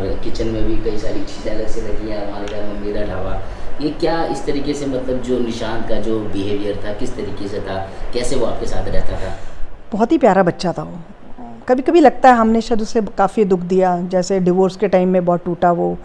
और किचन में भी कई सारी चीज़ें अलग से लगी हैं, हमारे घर में मेरा ढाबा। ये क्या इस तरीके से मतलब जो निशांत का जो बिहेवियर था किस तरीके से था, कैसे वो आपके साथ रहता था? बहुत ही प्यारा बच्चा था वो। कभी कभी लगता है हमने शायद उसे काफ़ी दुख दिया, जैसे डिवोर्स के टाइम में बहुत टूटा वो।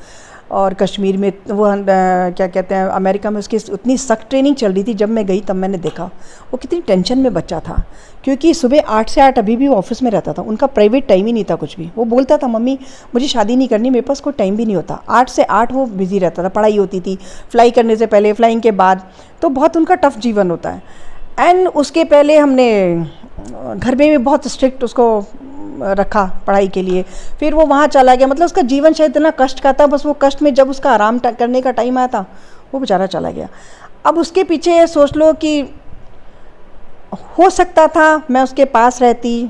और कश्मीर में वो क्या कहते हैं, अमेरिका में उसकी उतनी सख्त ट्रेनिंग चल रही थी, जब मैं गई तब मैंने देखा वो कितनी टेंशन में बच्चा था। क्योंकि सुबह 8 से 8 अभी भी वो ऑफिस में रहता था, उनका प्राइवेट टाइम ही नहीं था कुछ भी। वो बोलता था मम्मी मुझे शादी नहीं करनी, मेरे पास कोई टाइम भी नहीं होता। 8 से 8 वो बिज़ी रहता था, पढ़ाई होती थी, फ्लाई करने से पहले, फ्लाइंग के बाद, तो बहुत उनका टफ जीवन होता है। एंड उसके पहले हमने घर में भी बहुत स्ट्रिक्ट उसको रखा पढ़ाई के लिए। फिर वो वहाँ चला गया, मतलब उसका जीवन शायद इतना कष्ट का था, बस वो कष्ट में जब उसका आराम करने का टाइम आया था वो बेचारा चला गया। अब उसके पीछे सोच लो कि हो सकता था मैं उसके पास रहती,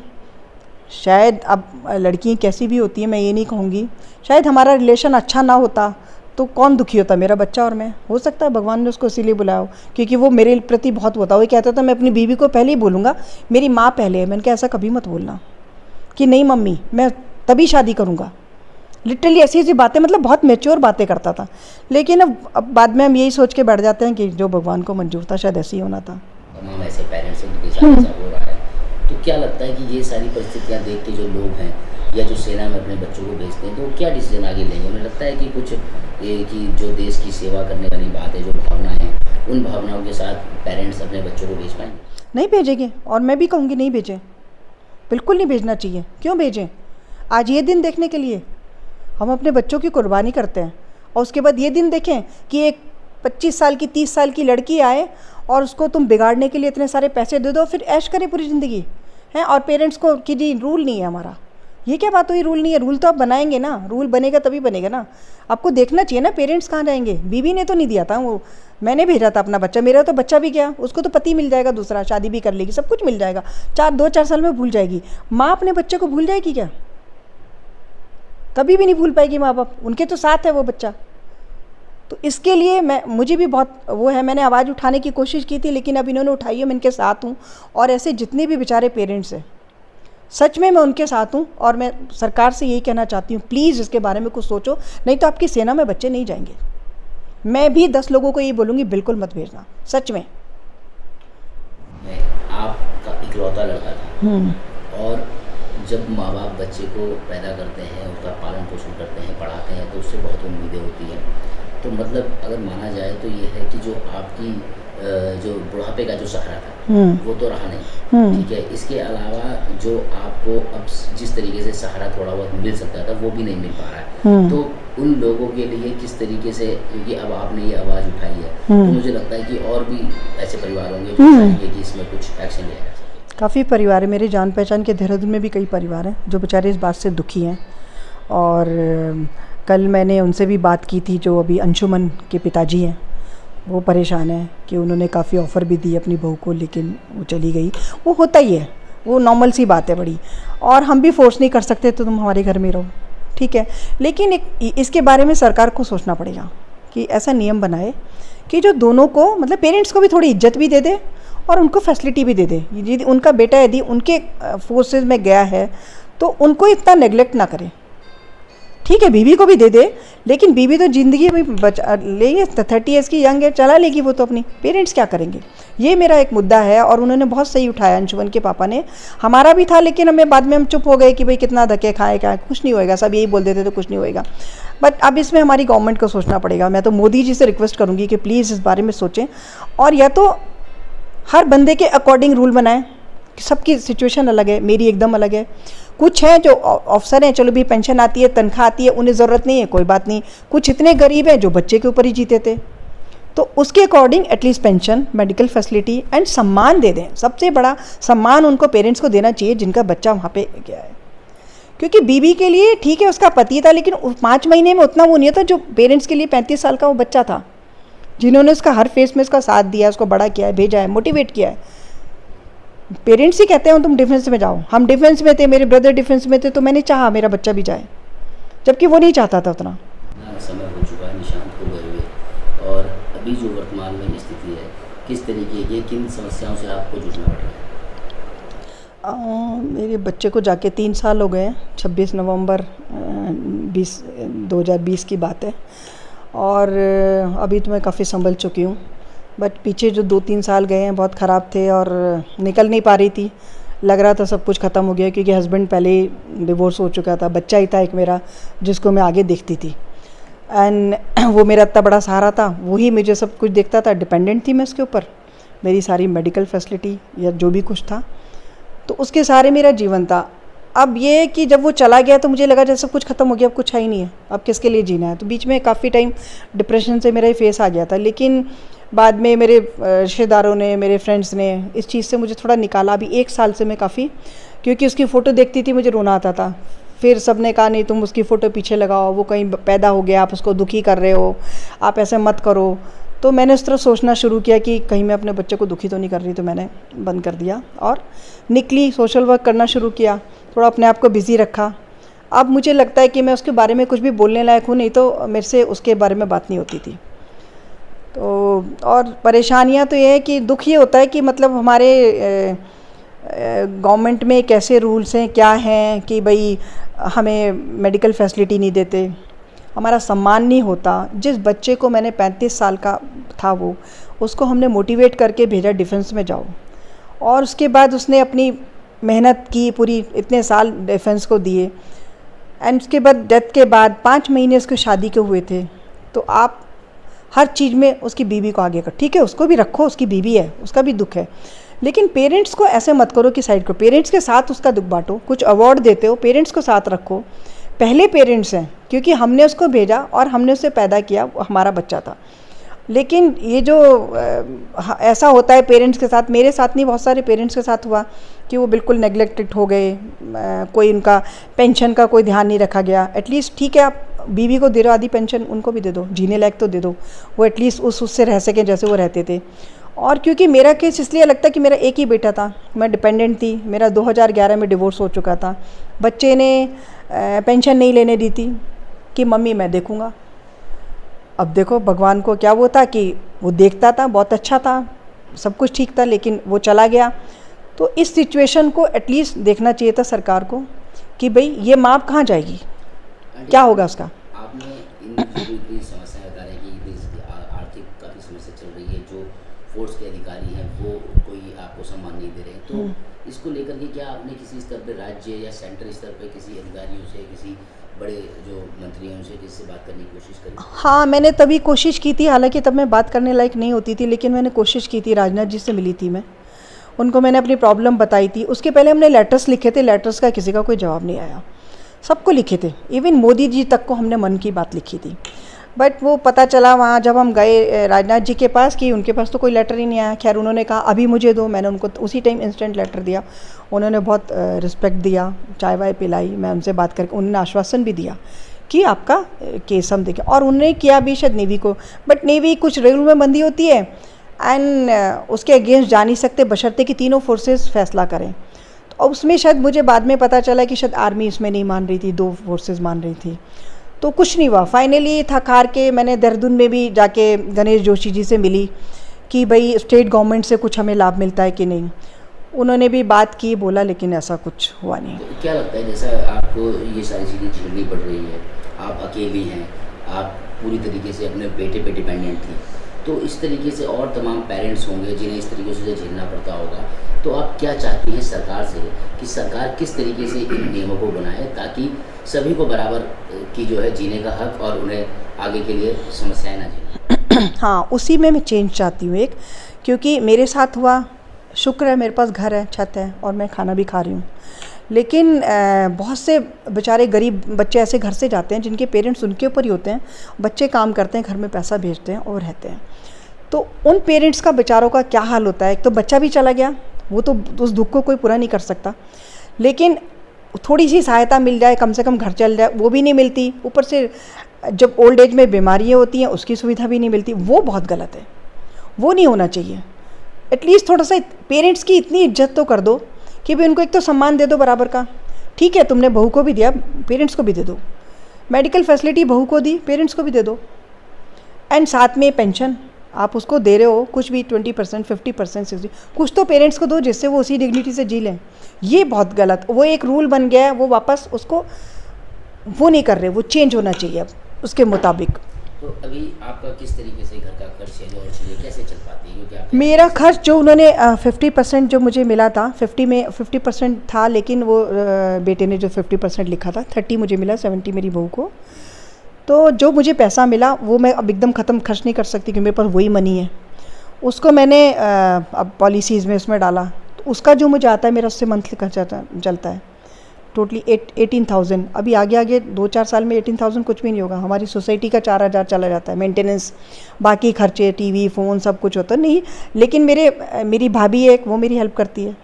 शायद, अब लड़की कैसी भी होती है मैं ये नहीं कहूँगी, शायद हमारा रिलेशन अच्छा ना होता तो कौन दुखी होता, मेरा बच्चा और मैं। हो सकता है भगवान ने उसको इसीलिए बुलाया हो, क्योंकि वो मेरे प्रति बहुत होता। वो कहता था मैं अपनी बीवी को पहले ही बोलूँगा मेरी माँ पहले है। मैंने कहा ऐसा कभी मत बोलना कि नहीं मम्मी मैं तभी शादी करूँगा। लिटरली ऐसी ऐसी बातें, मतलब बहुत मैच्योर बातें करता था। लेकिन अब बाद में हम यही सोच के बैठ जाते हैं कि जो भगवान को मंजूर था शायद ऐसे ही होना था। तमाम ऐसे पेरेंट्स हैं जिनके साथ ऐसा हो रहा है, तो क्या लगता है कि ये सारी परिस्थितियाँ देख के जो लोग हैं या जो सेना में अपने बच्चों को भेजते हैं, तो क्या डिसीजन आगे लेंगे? उन्हें लगता है कि कुछ ये कि जो देश की सेवा करने वाली बात है, जो भावनाएं हैं, उन भावनाओं के साथ पेरेंट्स अपने बच्चों को भेज पाएंगे? नहीं भेजेंगे, और मैं भी कहूँगी नहीं भेजें, बिल्कुल नहीं भेजना चाहिए। क्यों भेजें? आज ये दिन देखने के लिए हम अपने बच्चों की कुर्बानी करते हैं, और उसके बाद ये दिन देखें कि एक 25 साल की 30 साल की लड़की आए और उसको तुम बिगाड़ने के लिए इतने सारे पैसे दे दो, फिर ऐश करें पूरी ज़िंदगी हैं। और पेरेंट्स को कि जी रूल नहीं है हमारा, ये क्या बात हुई? रूल नहीं है? रूल तो आप बनाएंगे ना, रूल बनेगा तभी बनेगा ना। आपको देखना चाहिए ना पेरेंट्स कहाँ जाएंगे। बीवी ने तो नहीं दिया था, वो मैंने भेजा था अपना बच्चा। मेरा तो बच्चा भी गया, उसको तो पति मिल जाएगा दूसरा, शादी भी कर लेगी, सब कुछ मिल जाएगा, 2-4 साल में भूल जाएगी। माँ अपने बच्चे को भूल जाएगी क्या? कभी भी नहीं भूल पाएगी माँ बाप, उनके तो साथ है वो बच्चा। तो इसके लिए मुझे भी बहुत वो है, मैंने आवाज़ उठाने की कोशिश की थी, लेकिन अब इन्होंने उठाई है, मैं इनके साथ हूँ। और ऐसे जितने भी बेचारे पेरेंट्स हैं, सच में मैं उनके साथ हूँ। और मैं सरकार से यही कहना चाहती हूँ, प्लीज़ इसके बारे में कुछ सोचो, नहीं तो आपकी सेना में बच्चे नहीं जाएंगे। मैं भी 10 लोगों को ये बोलूँगी बिल्कुल मत भेजना, सच में। आपका इकलौता लड़का था, और जब माँ बाप बच्चे को पैदा करते हैं, उसका पालन पोषण करते हैं, पढ़ाते हैं, तो उससे बहुत उम्मीदें होती हैं। तो मतलब अगर माना जाए तो ये है कि जो आपकी जो बुढ़ापे का जो सहारा था वो तो रहा नहीं, ठीक है, इसके अलावा जो आपको अब जिस तरीके से सहारा थोड़ा बहुत मिल सकता था वो भी नहीं मिल पा रहा है। तो उन लोगों के लिए किस तरीके से, क्योंकि अब आपने ये आवाज़ उठाई है, तो मुझे लगता है कि और भी ऐसे परिवार होंगे जो चाहेंगे कि इसमें कुछ एक्शन लिया जाए। काफ़ी परिवार है मेरे जान पहचान के, देहरादून में भी कई परिवार हैं जो बेचारे इस बात से दुखी हैं। और कल मैंने उनसे भी बात की थी, जो अभी अंशुमन के पिताजी हैं, वो परेशान हैं कि उन्होंने काफ़ी ऑफ़र भी दी अपनी बहू को, लेकिन वो चली गई। वो होता ही है, वो नॉर्मल सी बात है बड़ी, और हम भी फोर्स नहीं कर सकते तो तुम हमारे घर में रहो, ठीक है। लेकिन इसके बारे में सरकार को सोचना पड़ेगा कि ऐसा नियम बनाए कि जो दोनों को, मतलब पेरेंट्स को भी थोड़ी इज्जत भी दे दे और उनको फैसिलिटी भी दे दे। यदि उनका बेटा यदि उनके फोर्सेस में गया है तो उनको इतना नेग्लेक्ट ना करे, ठीक है। बीवी को भी दे दे, लेकिन बीवी तो ज़िंदगी में लेगी, 30 ईयर्स की यंग है, चला लेगी वो तो अपनी। पेरेंट्स क्या करेंगे? ये मेरा एक मुद्दा है, और उन्होंने बहुत सही उठाया अंशुमन के पापा ने। हमारा भी था, लेकिन हमें बाद में हम चुप हो गए कि भाई कितना धक्के खाए, क्या कुछ नहीं होएगा, सब यही बोल देते तो कुछ नहीं होएगा। बट अब इसमें हमारी गवर्नमेंट को सोचना पड़ेगा। मैं तो मोदी जी से रिक्वेस्ट करूँगी कि प्लीज़ इस बारे में सोचें, और या तो हर बंदे के अकॉर्डिंग रूल बनाएं। सबकी सिचुएशन अलग है, मेरी एकदम अलग है। कुछ हैं जो अफसर हैं, चलो भी पेंशन आती है, तनख्वाह आती है, उन्हें ज़रूरत नहीं है, कोई बात नहीं। कुछ इतने गरीब हैं जो बच्चे के ऊपर ही जीते थे, तो उसके according at least pension, medical facility and सम्मान दे दें। सबसे बड़ा सम्मान उनको पेरेंट्स को देना चाहिए जिनका बच्चा वहाँ पे गया है। क्योंकि बीवी के लिए ठीक है उसका पति था, लेकिन 5 महीने में उतना वो नहीं था जो पेरेंट्स के लिए 35 साल का वो बच्चा था, जिन्होंने उसका हर फेस में उसका साथ दिया, उसको बड़ा किया है, भेजा है, मोटिवेट किया है। पेरेंट्स ही कहते हैं तुम डिफेंस में जाओ। हम डिफेंस में थे, मेरे ब्रदर डिफेंस में थे, तो मैंने चाहा मेरा बच्चा भी जाए, जबकि वो नहीं चाहता था उतना। समय हो चुका है निशांत को गए हुए, और अभी जो वर्तमान में स्थिति है किस तरीके की, किन समस्याओं से आपको जूझना पड़ रहा है? मेरे बच्चे को जाके 3 साल हो गए हैं। 26 नवंबर 2020 की बात है। और अभी तो मैं काफ़ी संभल चुकी हूँ, बट पीछे जो 2-3 साल गए हैं बहुत ख़राब थे और निकल नहीं पा रही थी। लग रहा था सब कुछ ख़त्म हो गया, क्योंकि हस्बैंड पहले ही डिवोर्स हो चुका था। बच्चा ही था एक मेरा, जिसको मैं आगे देखती थी, एंड वो मेरा इतना बड़ा सहारा था, वही मुझे सब कुछ देखता था। डिपेंडेंट थी मैं उसके ऊपर, मेरी सारी मेडिकल फैसिलिटी या जो भी कुछ था, तो उसके सहारे मेरा जीवन था। अब ये है कि जब वो चला गया तो मुझे लगा जैसे सब कुछ ख़त्म हो गया, अब कुछ है ही नहीं है, अब किसके लिए जीना है। तो बीच में काफ़ी टाइम डिप्रेशन से मेरा ही फेस आ गया था, लेकिन बाद में मेरे रिश्तेदारों ने, मेरे फ्रेंड्स ने इस चीज़ से मुझे थोड़ा निकाला। अभी 1 साल से मैं काफ़ी, क्योंकि उसकी फ़ोटो देखती थी मुझे रोना आता था। फिर सब ने कहा नहीं तुम उसकी फ़ोटो पीछे लगाओ, वो कहीं पैदा हो गया, आप उसको दुखी कर रहे हो, आप ऐसे मत करो। तो मैंने उस तरह सोचना शुरू किया कि कहीं मैं अपने बच्चे को दुखी तो नहीं कर रही, तो मैंने बंद कर दिया और निकली, सोशल वर्क करना शुरू किया, थोड़ा अपने आप को बिज़ी रखा। अब मुझे लगता है कि मैं उसके बारे में कुछ भी बोलने लायक हूँ, नहीं तो मेरे से उसके बारे में बात नहीं होती थी। तो और परेशानियाँ तो ये है कि दुख ये होता है कि मतलब हमारे गवर्नमेंट में कैसे रूल्स हैं, क्या हैं कि भाई हमें मेडिकल फैसिलिटी नहीं देते, हमारा सम्मान नहीं होता। जिस बच्चे को मैंने 35 साल का था वो, उसको हमने मोटिवेट करके भेजा डिफेंस में जाओ, और उसके बाद उसने अपनी मेहनत की पूरी, इतने साल डिफेंस को दिए, एंड उसके बाद डेथ के बाद 5 महीने उसको शादी के हुए थे। तो आप हर चीज़ में उसकी बीवी को आगे कर, ठीक है उसको भी रखो, उसकी बीवी है, उसका भी दुख है, लेकिन पेरेंट्स को ऐसे मत करो कि साइड करो। पेरेंट्स के साथ उसका दुख बांटो, कुछ अवार्ड देते हो पेरेंट्स को साथ रखो। पहले पेरेंट्स हैं, क्योंकि हमने उसको भेजा और हमने उसे पैदा किया, वो हमारा बच्चा था। लेकिन ये जो ऐसा होता है पेरेंट्स के साथ, मेरे साथ नहीं, बहुत सारे पेरेंट्स के साथ हुआ कि वो बिल्कुल नेग्लेक्टेड हो गए, कोई उनका पेंशन का कोई ध्यान नहीं रखा गया। एटलीस्ट ठीक है आप बीवी को दे रहे हो आधी पेंशन, उनको भी दे दो, जीने लायक तो दे दो, वो एटलीस्ट उससे रह सकें जैसे वो रहते थे। और क्योंकि मेरा केस इसलिए लगता है कि मेरा एक ही बेटा था, मैं डिपेंडेंट थी, मेरा 2011 में डिवोर्स हो चुका था, बच्चे ने पेंशन नहीं लेने दी थी कि मम्मी मैं देखूँगा। अब देखो भगवान को क्या वो था कि वो देखता था, बहुत अच्छा था, सब कुछ ठीक था, लेकिन वो चला गया। तो इस सिचुएशन को एटलीस्ट देखना चाहिए था सरकार को कि भाई ये माँ कहाँ जाएगी, क्या होगा उसका। आपने इन जो भी समस्याएं बता रहे हैं कि आर्थिक काफ़ी समस्या चल रही है, जो फोर्स के अधिकारी हैं वो कोई आपको सम्मान नहीं दे रहे हैं, तो इसको लेकर के क्या आपने किसी स्तर पर, राज्य या सेंटर स्तर पर किसी अधिकारियों से, किसी बड़े जो मंत्री हैं उनसे किससे बात करने की कोशिश करी? हाँ, मैंने तभी कोशिश की थी, हालांकि तब मैं बात करने लायक नहीं होती थी, लेकिन मैंने कोशिश की थी। राजनाथ जी से मिली थी मैं, उनको मैंने अपनी प्रॉब्लम बताई थी। उसके पहले हमने लेटर्स लिखे थे, लेटर्स का किसी का कोई जवाब नहीं आया, सबको लिखे थे, इवन मोदी जी तक को हमने मन की बात लिखी थी। बट वो पता चला वहाँ जब हम गए राजनाथ जी के पास कि उनके पास तो कोई लेटर ही नहीं आया। खैर उन्होंने कहा अभी मुझे दो, मैंने उनको उसी टाइम इंस्टेंट लेटर दिया। उन्होंने बहुत रिस्पेक्ट दिया, चाय वाय पिलाई, मैं उनसे बात करके, उन्होंने आश्वासन भी दिया कि आपका केस हम देखें, और उन्होंने किया भी शायद नेवी को, बट नेवी कुछ रूल में बंदी होती है एंड उसके अगेंस्ट जा नहीं सकते बशर्ते कि तीनों फोर्सेस फैसला करें। तो उसमें शायद मुझे बाद में पता चला कि शायद आर्मी इसमें नहीं मान रही थी, 2 फोर्सेस मान रही थी, तो कुछ नहीं हुआ। फाइनली थक हार के मैंने देहरादून में भी जाके गणेश जोशी जी से मिली कि भाई स्टेट गवर्नमेंट से कुछ हमें लाभ मिलता है कि नहीं। उन्होंने भी बात की, बोला, लेकिन ऐसा कुछ हुआ नहीं। तो क्या लगता है, जैसा आपको ये सारी चीज़ें झेलनी पड़ रही है, आप अकेली हैं, आप पूरी तरीके से अपने बेटे पे डिपेंडेंट थी, तो इस तरीके से और तमाम पेरेंट्स होंगे जिन्हें इस तरीके से झेलना पड़ता होगा, तो आप क्या चाहती हैं सरकार से कि सरकार किस तरीके से इन नियमों को बनाए ताकि सभी को बराबर की जो है जीने का हक और उन्हें आगे के लिए समस्याएं ना झेलें? हाँ, उसी में मैं चेंज चाहती हूँ एक, क्योंकि मेरे साथ हुआ, शुक्र है मेरे पास घर है, छत है और मैं खाना भी खा रही हूँ, लेकिन बहुत से बेचारे गरीब बच्चे ऐसे घर से जाते हैं जिनके पेरेंट्स उनके ऊपर ही होते हैं, बच्चे काम करते हैं, घर में पैसा भेजते हैं और रहते हैं। तो उन पेरेंट्स का बेचारों का क्या हाल होता है। एक तो बच्चा भी चला गया, वो तो उस दुख को कोई पूरा नहीं कर सकता, लेकिन थोड़ी सी सहायता मिल जाए, कम से कम घर चल जाए, वो भी नहीं मिलती। ऊपर से जब ओल्ड एज में बीमारियाँ होती हैं उसकी सुविधा भी नहीं मिलती, वो बहुत गलत है, वो नहीं होना चाहिए। एटलीस्ट थोड़ा सा पेरेंट्स की इतनी इज्जत तो कर दो कि भाई उनको एक तो सम्मान दे दो बराबर का। ठीक है, तुमने बहू को भी दिया, पेरेंट्स को भी दे दो, मेडिकल फैसिलिटी बहू को दी, पेरेंट्स को भी दे दो, एंड साथ में पेंशन, आप उसको दे रहे हो कुछ भी 20%, 50%, 60, कुछ तो पेरेंट्स को दो जिससे वो उसी डिग्निटी से जी लें। ये बहुत गलत, वो एक रूल बन गया है, वो वापस उसको वो नहीं कर रहे, वो चेंज होना चाहिए अब उसके मुताबिक। तो अभी आपका किस तरीके से घर का खर्च है और चीज़ें कैसे चल पाती है, क्योंकि आप मेरा खर्च जो उन्होंने 50% जो मुझे मिला था, 50% था, लेकिन वो बेटे ने जो 50% लिखा था, 30 मुझे मिला, 70 मेरी बहू को। तो जो मुझे पैसा मिला वो मैं अब एकदम ख़त्म खर्च नहीं कर सकती, क्योंकि मेरे पास वही मनी है। उसको मैंने अब पॉलिसीज़ में उसमें डाला, तो उसका जो मुझे आता है मेरा उससे मंथली खर्चा चलता है टोटली 18,000। अभी आगे 2-4 साल में 18,000 कुछ भी नहीं होगा। हमारी सोसाइटी का 4,000 चला जाता है, मेंटेनेंस, बाकी खर्चे, टीवी, फ़ोन, सब कुछ होता नहीं। लेकिन मेरी भाभी है एक, वो मेरी हेल्प करती है,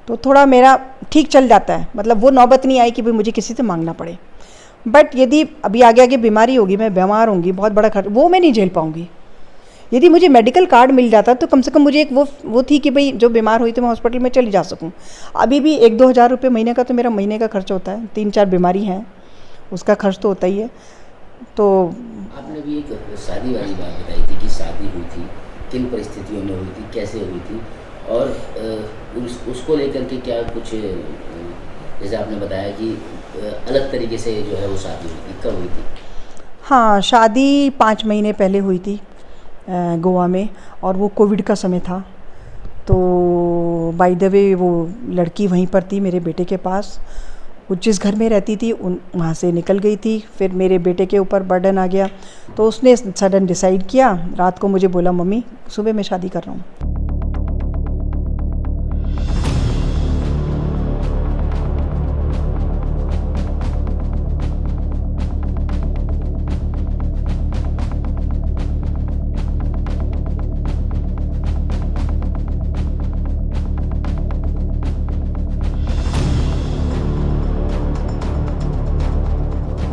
तो थोड़ा मेरा ठीक चल जाता है। मतलब वो नौबत नहीं आई कि भाई मुझे किसी से मांगना पड़े। बट यदि अभी आगे बीमारी होगी, मैं बीमार होंगी, बहुत बड़ा खर्च वो मैं नहीं झेल पाऊँगी। यदि मुझे मेडिकल कार्ड मिल जाता तो कम से कम मुझे एक वो थी कि भाई जो बीमार हुई तो मैं हॉस्पिटल में चली जा सकूं। अभी भी 1-2 हज़ार रुपये महीने का तो मेरा महीने का खर्च होता है। 3-4 बीमारी हैं, उसका खर्च तो होता ही है। तो आपने भी एक शादी वाली बात बताई थी कि शादी हुई थी, किन परिस्थितियों में हुई थी, कैसे हुई थी, और उसको लेकर के क्या कुछ जैसे आपने बताया कि अलग तरीके से जो है वो शादी हुई थी, कब हुई थी? हाँ, शादी 5 महीने पहले हुई थी गोवा में, और वो कोविड का समय था। तो बाय द वे वो लड़की वहीं पर थी मेरे बेटे के पास। वो जिस घर में रहती थी वहाँ से निकल गई थी। फिर मेरे बेटे के ऊपर बर्डन आ गया, तो उसने सडन डिसाइड किया, रात को मुझे बोला, मम्मी सुबह मैं शादी कर रहा हूँ।